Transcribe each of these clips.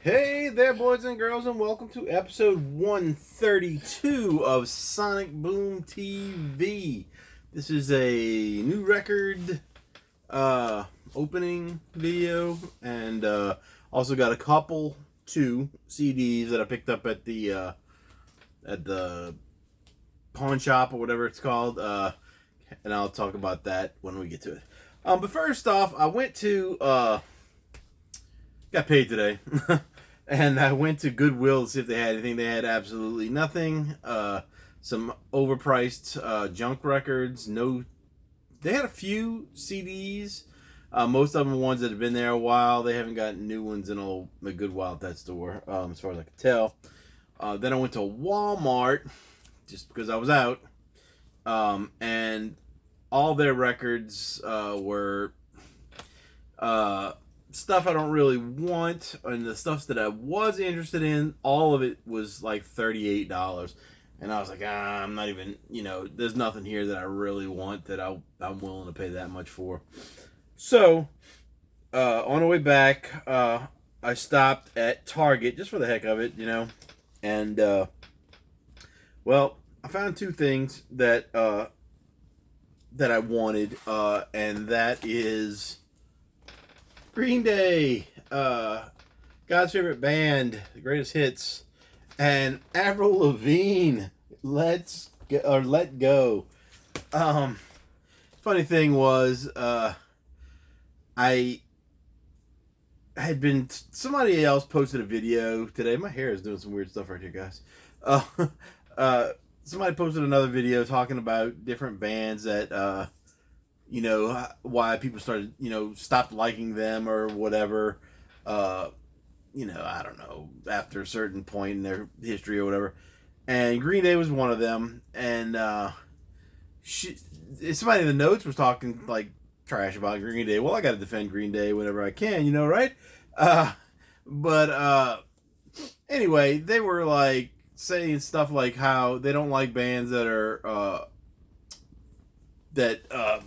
Hey there, boys and girls, and welcome to episode 132 of Sonic Boom TV. This is a new record opening video, and also got a couple, two CDs that I picked up at the pawn shop or whatever it's called, and I'll talk about that when we get to it. But first off, I went to got paid today. And I went to Goodwill to see if they had anything. They had absolutely nothing. Some overpriced junk records. No, they had a few CDs. Most of them are ones that have been there a while. They haven't got new ones in a good while at that store, as far as I could tell. Then I went to Walmart just because I was out, and all their records were stuff I don't really want, and the stuff that I was interested in, all of it was like $38. And I was like, I'm not even, there's nothing here that I really want that I'm willing to pay that much for. So, on the way back, I stopped at Target just for the heck of it, and, well, I found two things that I wanted, and that is Green Day, God's favorite band, the greatest hits, and Avril Lavigne, Let Go. Funny thing was, I had been, somebody else posted a video today. My hair is doing some weird stuff right here, guys. Somebody posted another video talking about different bands that, why people started, stopped liking them or whatever, I don't know, after a certain point in their history or whatever. And Green Day was one of them. And somebody in the notes was talking like trash about Green Day. Well, I got to defend Green Day whenever I can, right? But anyway, they were like saying stuff like how they don't like bands that are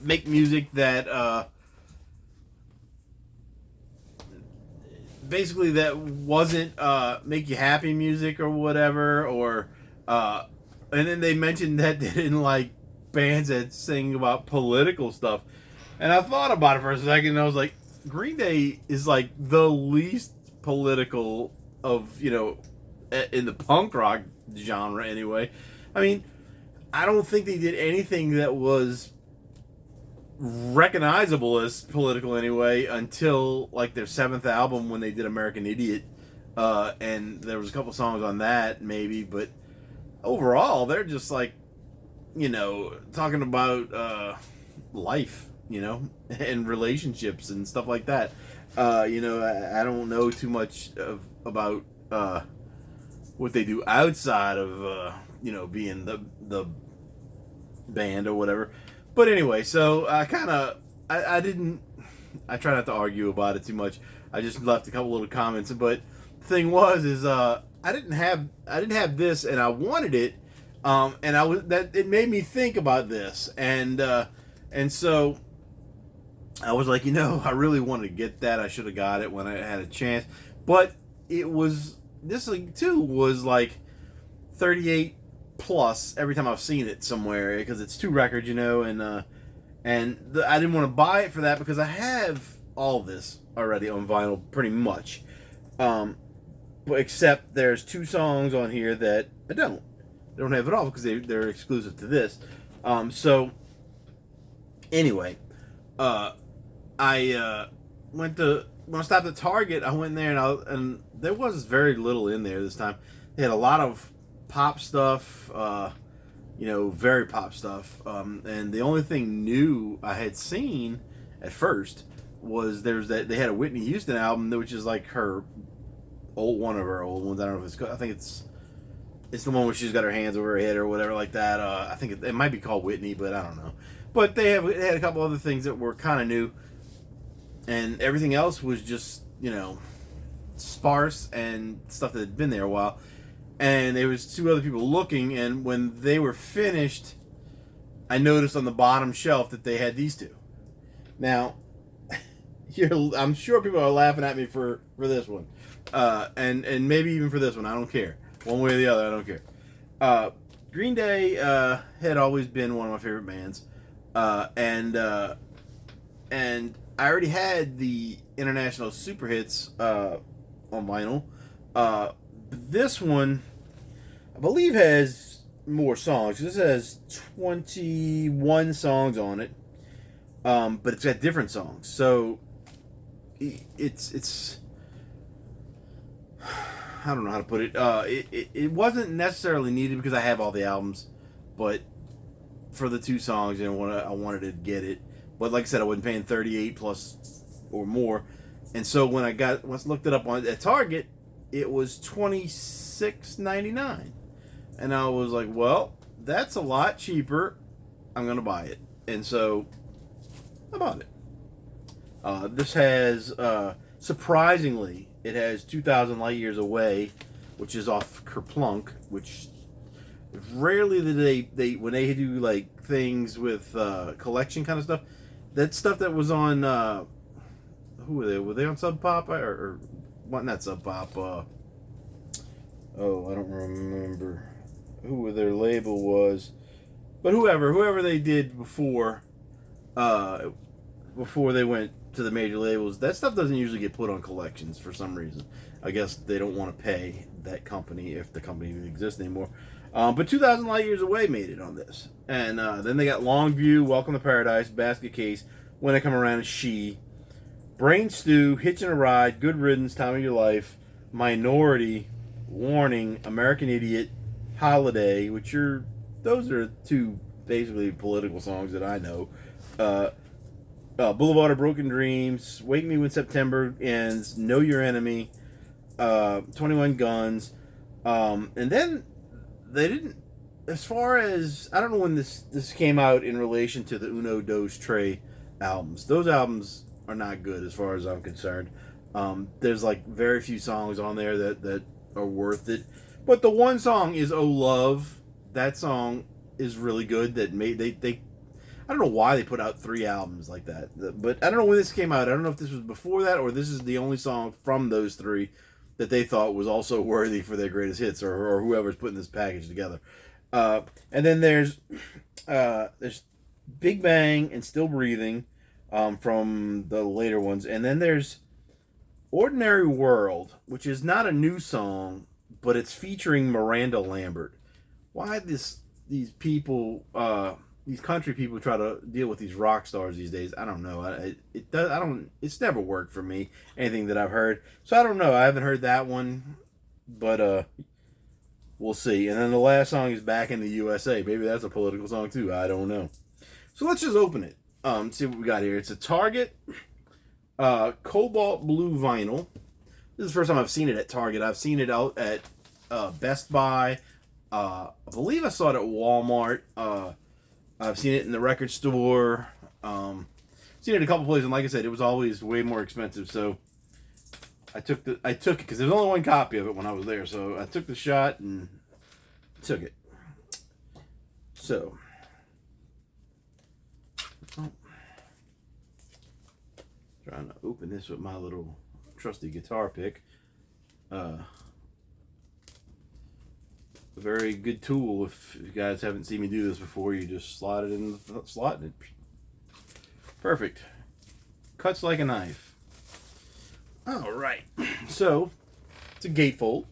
make music that basically that wasn't make you happy music or whatever, or and then they mentioned that they didn't like bands that sing about political stuff. And I thought about it for a second, and I was like, Green Day is like the least political of, in the punk rock genre anyway. I mean, I don't think they did anything that was recognizable as political anyway until like their seventh album when they did American Idiot, and there was a couple songs on that maybe, but overall they're just like talking about life, and relationships and stuff like that. I don't know too much about what they do outside of being the band or whatever. But anyway, so I try not to argue about it too much. I just left a couple little comments. But the thing is I didn't have this, and I wanted it, and it made me think about this, and so I was like, I really wanted to get that. I should have got it when I had a chance, but this too was like 38 plus every time I've seen it somewhere, because it's two records, and I didn't want to buy it for that because I have all this already on vinyl pretty much, but except there's two songs on here that I don't have at all because they're exclusive to this. So anyway, I went to, when I stopped at Target, I went in there and there was very little in there this time. They had a lot of pop stuff, very pop stuff, and the only thing new I had seen at first was they had a Whitney Houston album, which is like one of her old ones. I don't know if I think it's the one where she's got her hands over her head or whatever like that. I think it might be called Whitney, but I don't know. But they had a couple other things that were kind of new, and everything else was just sparse and stuff that had been there a while. And there was two other people looking, and when they were finished, I noticed on the bottom shelf that they had these two. Now, I'm sure people are laughing at me for this one, and maybe even for this one. I don't care. One way or the other, I don't care. Green Day had always been one of my favorite bands, and I already had the International Super Hits on vinyl. This one, I believe, has more songs. This has 21 songs on it, but it's got different songs. So it's I don't know how to put it. It wasn't necessarily needed because I have all the albums, but for the two songs, I wanted to get it. But like I said, I wasn't paying 38 plus or more, and so when I looked it up at Target, it was $26.99, and I was like, well, that's a lot cheaper. I'm gonna buy it, and so I bought it. This has surprisingly, it has 2,000 Light Years Away, which is off Kerplunk, which rarely do they when they do like things with collection kind of stuff. That stuff that was on who were they? Were they on Sub Pop or what? Not Sub Pop. I don't remember who their label was, but whoever they did before they went to the major labels, that stuff doesn't usually get put on collections for some reason. I guess they don't want to pay that company if the company even exists anymore. But 2,000 Light Years Away made it on this. And then they got Longview, Welcome to Paradise, Basket Case, When I Come Around, She, Brain Stew, Hitching a Ride, Good Riddance, Time of Your Life, Minority, Warning, American Idiot, Holiday, those are two basically political songs that I know. Boulevard of Broken Dreams, Wake Me When September Ends, Know Your Enemy, 21 Guns, and then they didn't, as far as, I don't know when this came out in relation to the Uno Dos Tres albums. Those albums are not good as far as I'm concerned. There's like very few songs on there that are worth it. But the one song is Oh Love. That song is really good. That made they I don't know why they put out 3 albums like that. But I don't know when this came out. I don't know if this was before that or this is the only song from those 3 that they thought was also worthy for their greatest hits, or whoever's putting this package together. And then there's Big Bang and Still Breathing from the later ones. And then there's Ordinary World, which is not a new song, but it's featuring Miranda Lambert. Why these people, these country people try to deal with these rock stars these days? I don't know. It's never worked for me, anything that I've heard. So I don't know. I haven't heard that one, but we'll see. And then the last song is Back in the USA. Maybe that's a political song too. I don't know. So let's just open it. See what we got here. It's a Target Cobalt Blue vinyl. This is the first time I've seen it at Target. I've seen it out at Best Buy. I believe I saw it at Walmart. I've seen it in the record store. Seen it a couple places, and like I said, it was always way more expensive. So I took it because there's only one copy of it when I was there. So I took the shot and took it. So, trying to open this with my little trusty guitar pick. A very good tool. If you guys haven't seen me do this before, you just slide it in the slot and it perfect. Cuts like a knife. All right. So it's a gatefold.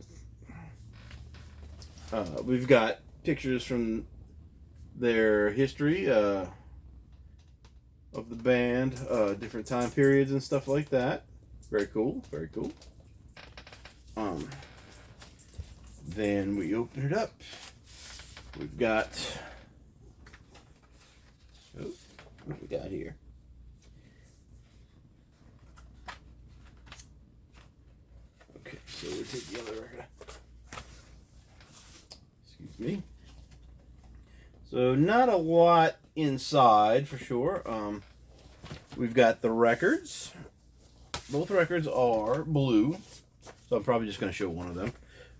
We've got pictures from their history of the band, different time periods and stuff like that. Very cool. Very cool. Then we open it up. We've got, what we got here? Okay, so we'll take the other record. Excuse me. So not a lot inside for sure. We've got the records. Both records are blue, so I'm probably just going to show one of them.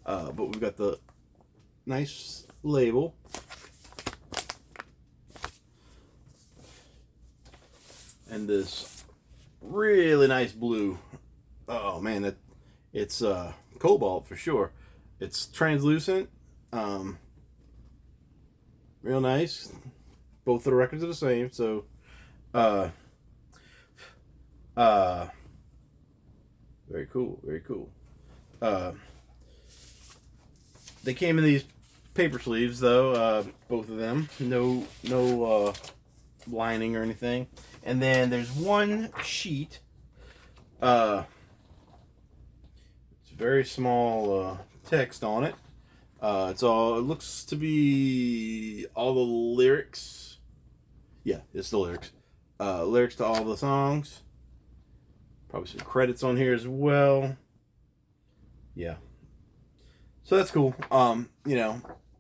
But we've got the nice label. And this really nice blue. Oh man, that it's cobalt for sure. It's translucent. Um, Real nice. Both of the records are the same. So, uh, uh, very cool. Very cool. Uh, they came in these paper sleeves though. Both of them. No lining or anything. And then there's one sheet. It's very small text on it. It looks to be all the lyrics. Yeah, it's the lyrics. Lyrics to all the songs. Probably some credits on here as well. Yeah. So that's cool. Probably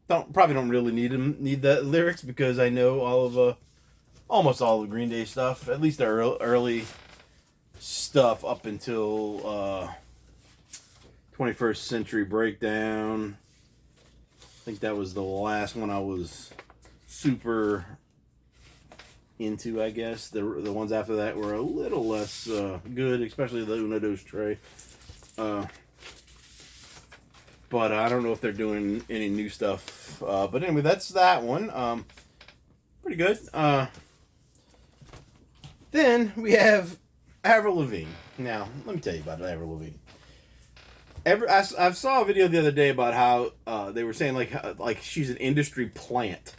don't really need that lyrics because I know almost all of Green Day stuff, at least the early stuff up until 21st Century Breakdown. I think that was the last one I was super into, I guess. The ones after that were a little less good, especially the Una Dos Tres. But I don't know if they're doing any new stuff. But anyway, that's that one. Pretty good. Then we have Avril Lavigne. Now, let me tell you about Avril Lavigne. I saw a video the other day about how they were saying like she's an industry plant.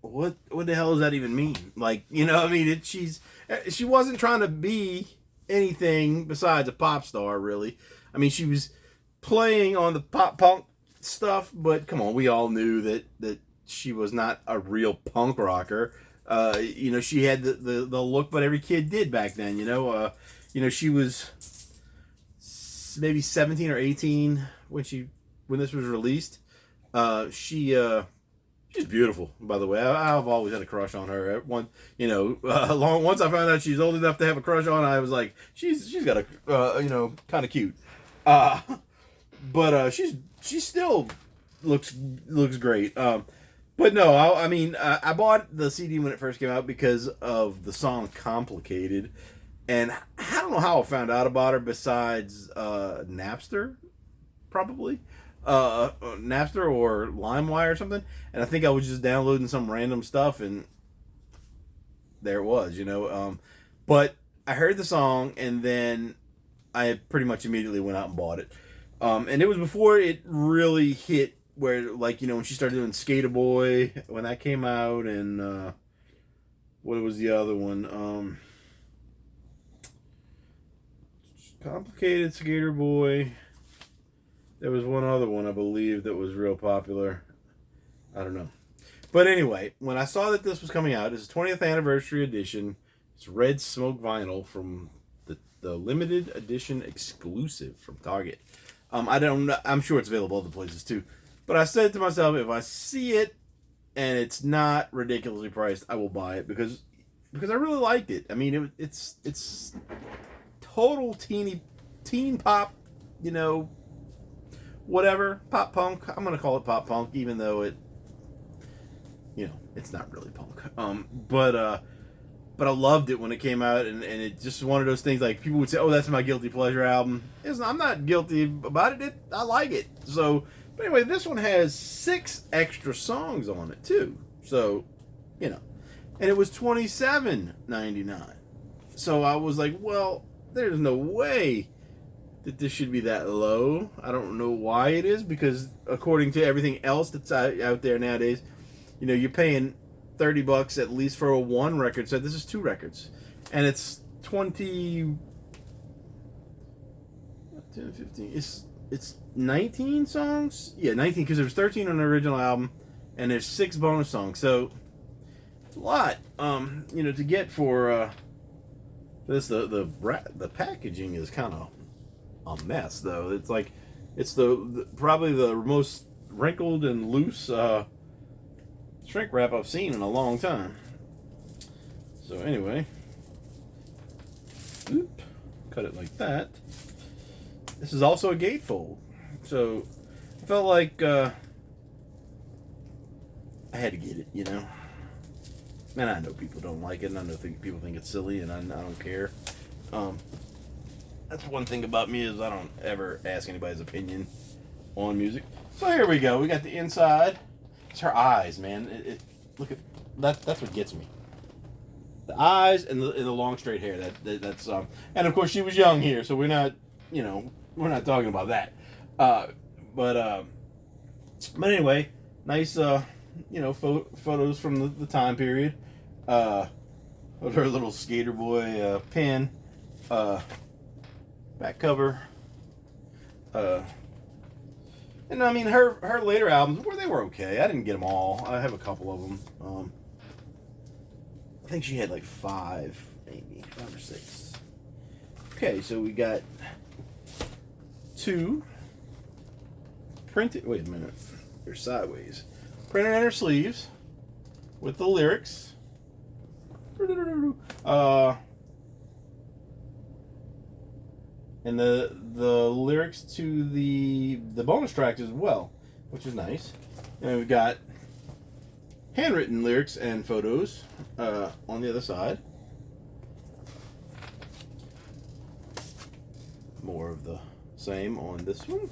What the hell does that even mean? Like, I mean, she wasn't trying to be anything besides a pop star, really. I mean, she was playing on the pop punk stuff, but come on, we all knew that she was not a real punk rocker. She had the look, but every kid did back then. She was maybe 17 or 18 when this was released. She's beautiful, by the way. I've always had a crush on her. Once I found out she's old enough to have a crush on, I was like, she's got a kind of cute. But she still looks great. But no, I bought the CD when it first came out because of the song "Complicated," and I don't know how I found out about her besides Napster, probably. Napster or LimeWire or something, and I think I was just downloading some random stuff, and there it was, But I heard the song, and then I pretty much immediately went out and bought it. And it was before it really hit where, when she started doing Skater Boy, when that came out, and what was the other one? Complicated, Skater Boy. There was one other one, I believe, that was real popular. I don't know. But anyway, when I saw that this was coming out, it's a 20th anniversary edition. It's red smoke vinyl from the limited edition exclusive from Target. I'm sure it's available other places too. But I said to myself, if I see it and it's not ridiculously priced, I will buy it because I really liked it. I mean, it's total teen pop, whatever, pop punk. I'm gonna call it pop punk, even though it's not really punk. But I loved it when it came out, and it just one of those things like people would say, "Oh, that's my guilty pleasure album." I'm not guilty about it. I like it. So, but anyway, this one has 6 extra songs on it too. So, and it was $27.99. So I was like, well, there's no way that this should be that low. I don't know why it is, because according to everything else that's out there nowadays, you're paying $30 at least for a 1 record set. This is 2 records, and it's 10, 15. It's 19 songs. Yeah, 19 because there's 13 on the original album, and there's 6 bonus songs. So a lot, to get for this. The packaging is kind of a mess, though. It's like it's probably the most wrinkled and loose shrink wrap I've seen in a long time. So anyway, cut it like that. This is also a gatefold, so I felt like I had to get it. And I know people don't like it, and I know people think it's silly, and I don't care. That's one thing about me is I don't ever ask anybody's opinion on music. So here we go. We got the inside. It's her eyes, man. Look at that. That's what gets me. The eyes and the long straight hair. That's and of course she was young here, so we're not talking about that. But anyway, nice photos from the time period. Of her little skater boy pin, back cover. And I mean her later albums they were okay. I didn't get them all. I have a couple of them. I think she had like 5 or 6. Okay, so we got 2 printed. Wait a minute, they're sideways. Printed on her sleeves with the lyrics. And the lyrics to the bonus tracks as well, which is nice. And we've got handwritten lyrics and photos on the other side. More of the same on this one.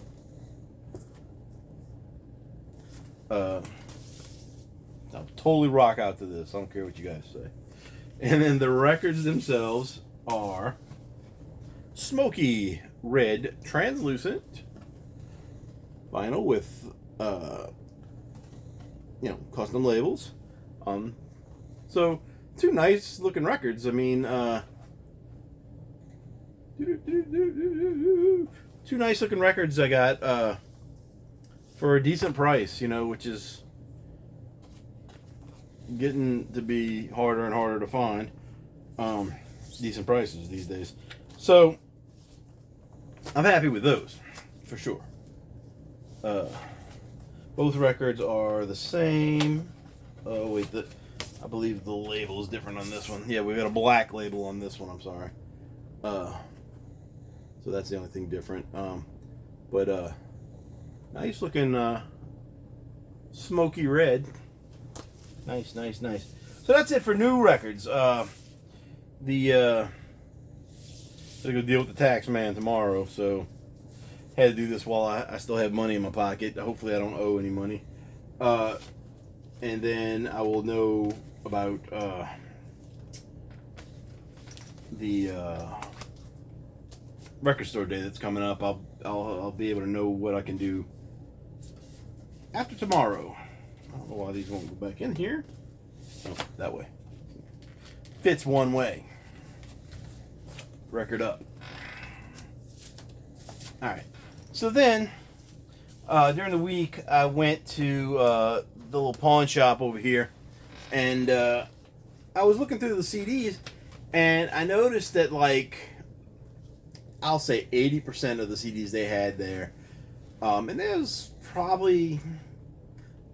I'll totally rock out to this. I don't care what you guys say. And then the records themselves are smoky red translucent vinyl with custom labels. So 2 nice looking records. I mean, 2 nice looking records I got for a decent price, which is getting to be harder and harder to find decent prices these days. So I'm happy with those for sure. Both records are the same. Oh wait, I believe the label is different on this one. Yeah, we got a black label on this one. I'm sorry. So that's the only thing different. But nice looking smoky red. Nice. So that's it for new records. Gotta go deal with the tax man tomorrow, so had to do this while I still have money in my pocket. Hopefully I don't owe any money. And then I will know about the record store day that's coming up. I'll be able to know what I can do after tomorrow. I don't know why these won't go back in here. Oh, that way. Fits one way. Record up. Alright. So then, during the week, I went to the little pawn shop over here. And I was looking through the CDs. And I noticed that, I'll say 80% of the CDs they had there. And there's probably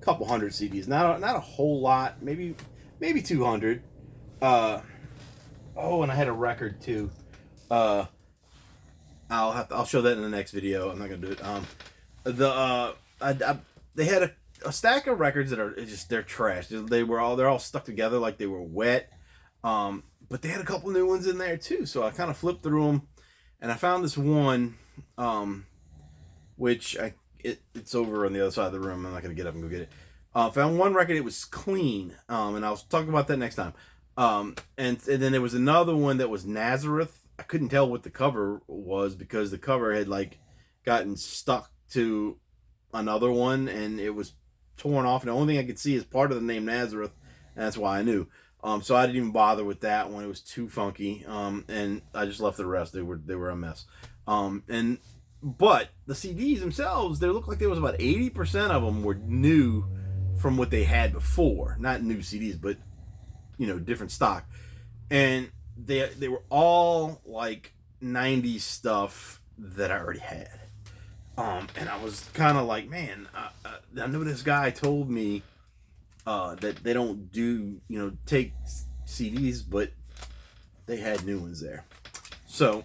couple hundred CDs, not a whole lot, maybe 200. And I had a record too. I'll show that in the next video. I'm not gonna do it. They had a stack of records that are they're trash. They're all stuck together like they were wet. But they had a couple new ones in there too. So I kind of flipped through them, and I found this one, which it's over on the other side of the room. I'm not going to get up and go get it. Found one record. It was clean. And I'll talk about that next time. And then there was another one that was Nazareth. I couldn't tell what the cover was because the cover had gotten stuck to another one and it was torn off. And the only thing I could see is part of the name Nazareth. And that's why I knew. So I didn't even bother with that one. It was too funky. And I just left the rest. They were a mess. But the CDs themselves, they looked like there was about 80% of them were new from what they had before. Not new CDs, but different stock. And they were all 90s stuff that I already had. And I was kind of like, man, I know this guy told me that they don't do take CDs, but they had new ones there. So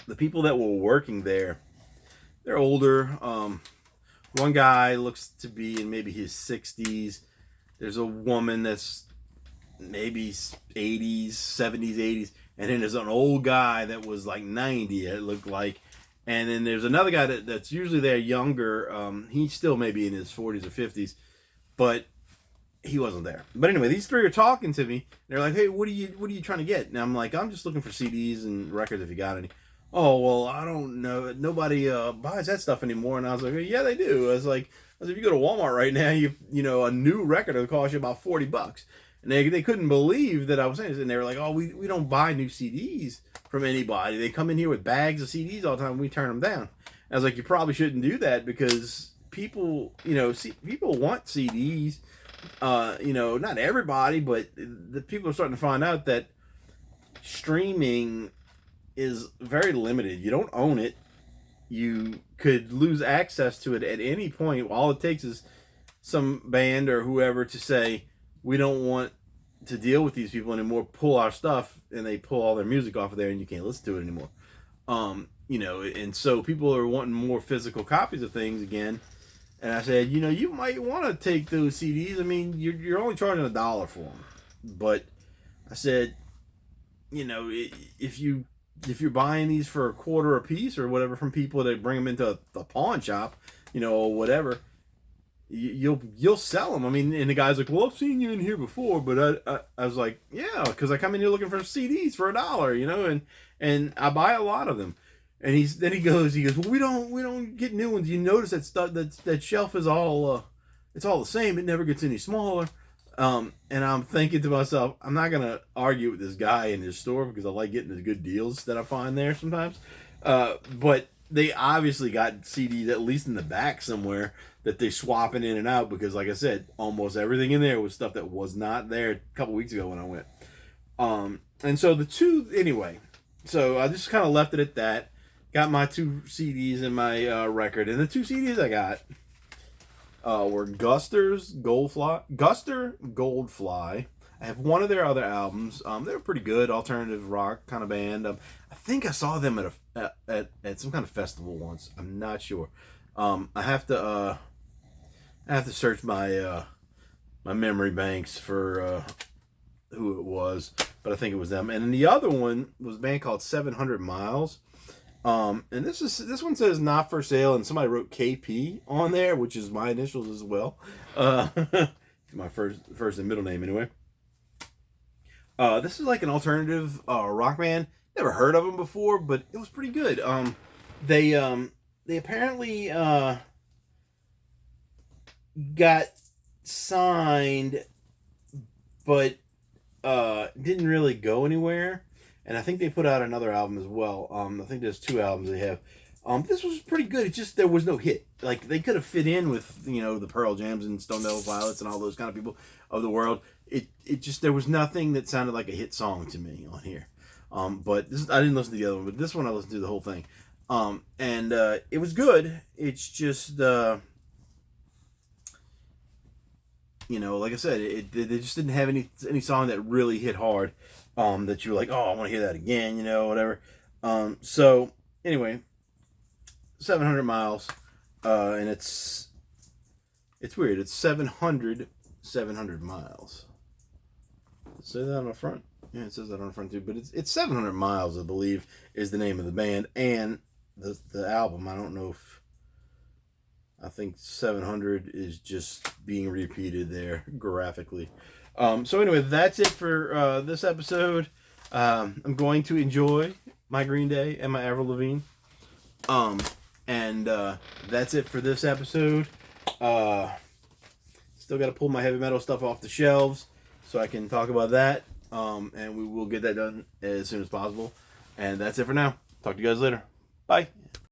the people that were working there, they're older. One guy looks to be in maybe his 60s. there's a woman that's maybe 80s, 70s, 80s, and then there's an old guy that was like 90, it looked like. And then there's another guy that's usually there younger. He's still maybe in his 40s or 50s, but he wasn't there. But anyway, these three are talking to me. They're like, "Hey, what are you trying to get?" And I'm like, "I'm just looking for CDs and records if you got any." "Oh, well, I don't know. Nobody buys that stuff anymore." And I was like, "Yeah, they do." If you go to Walmart right now, you know a new record will cost you about $40. And they couldn't believe that I was saying this, and they were like, "Oh, we don't buy new CDs from anybody. They come in here with bags of CDs all the time. And we turn them down." I was like, "You probably shouldn't do that because people, people want CDs." Not everybody, but the people are starting to find out that streaming is very limited. You don't own it. You could lose access to it at any point. All it takes is some band or whoever to say, "We don't want to deal with these people anymore. Pull our stuff," and they pull all their music off of there, and you can't listen to it anymore. And so people are wanting more physical copies of things again. And I said, you might want to take those CDs. I mean, you're only charging $1 for them, but I said, if you're buying these for a quarter a piece or whatever from people that bring them into the pawn shop, or whatever, you'll sell them. I mean, and the guy's like, "Well, I've seen you in here before," but I was like, "Yeah, because I come in here looking for CDs for $1, and I buy a lot of them." And he goes, "Well, we don't get new ones. You notice that stuff that shelf is all it's all the same. It never gets any smaller." And I'm thinking to myself, I'm not gonna argue with this guy in his store because I like getting the good deals that I find there sometimes. But they obviously got CDs at least in the back somewhere that they're swapping in and out because, like I said, almost everything in there was stuff that was not there a couple weeks ago when I went. And so anyway. So I just kind of left it at that. Got my 2 CDs and my record, and the 2 CDs I got were Guster Goldfly. I have one of their other albums. They're pretty good, alternative rock kind of band. I think I saw them at some kind of festival once. I'm not sure. I have to search my my memory banks for who it was, but I think it was them. And then the other one was a band called 700 Miles. And this one says not for sale, and somebody wrote KP on there, which is my initials as well. My first and middle name anyway. This is like an alternative rock band. Never heard of them before, but it was pretty good. They apparently got signed, but didn't really go anywhere. And I think they put out another album as well. I think there's 2 albums they have. This was pretty good. It's just there was no hit. Like they could have fit in with the Pearl Jams and Stone Temple Pilots and all those kind of people of the world. It just there was nothing that sounded like a hit song to me on here. But I didn't listen to the other one, but this one I listened to the whole thing. And it was good. It's just like I said, they just didn't have any song that really hit hard. That you were like, "Oh, I want to hear that again," whatever. So anyway, 700 Miles, and it's weird. It's 700 miles. Does it say that on the front? Yeah, it says that on the front too. But it's 700 Miles, I believe, is the name of the band and the album. I don't know if I think 700 is just being repeated there graphically. So anyway, that's it for this episode. I'm going to enjoy my Green Day and my Avril Lavigne. And that's it for this episode. Still got to pull my heavy metal stuff off the shelves so I can talk about that. And we will get that done as soon as possible. And that's it for now. Talk to you guys later. Bye.